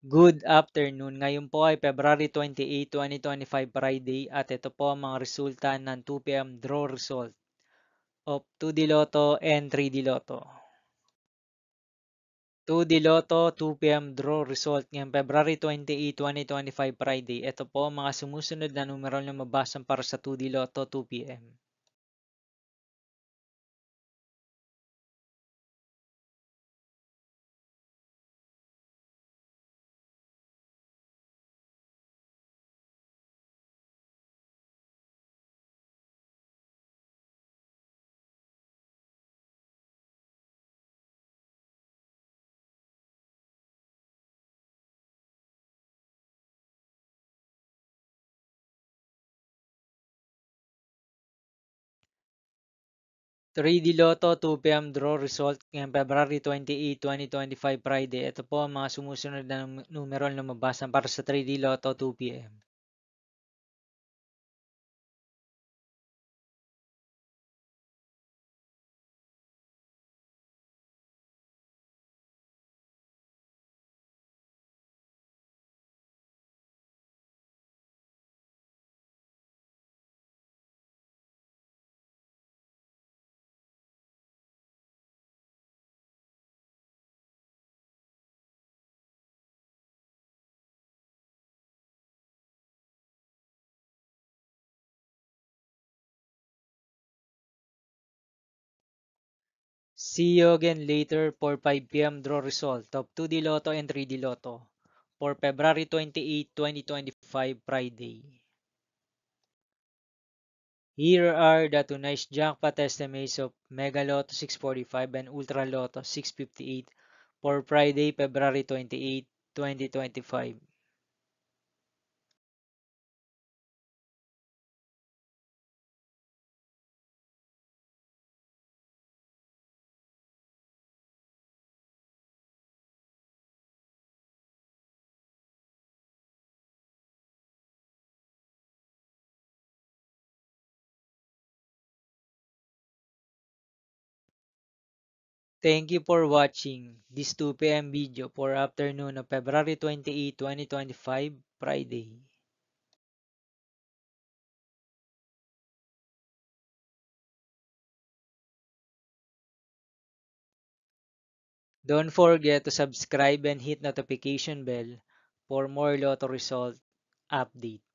Good afternoon. Ngayon po ay February 28, 2025 Friday at ito po ang mga resulta ng 2 p.m. draw result of 2D Lotto and 3D Lotto. 2D Lotto 2 p.m. draw result ngayong February 28, 2025 Friday. Ito po ang mga sumusunod na numero na mabasan para sa 2D Lotto 2 p.m. 3D Lotto 2 p.m. draw result ngayong February 28, 2025 Friday. Ito po ang mga sumusunod na numero na mabasan para sa 3D Lotto 2 p.m. 'See you again later for 5 p.m. draw result of 2D Lotto and 3D Lotto for February 28, 2025 Friday. Here are the tonight's jackpot estimates of Mega Lotto 645 and Ultra Lotto 658 for Friday, February 28, 2025. Thank you for watching this 2 p.m. video for afternoon of February 28, 2025 Friday. Don't forget to subscribe and hit notification bell for more Lotto result update.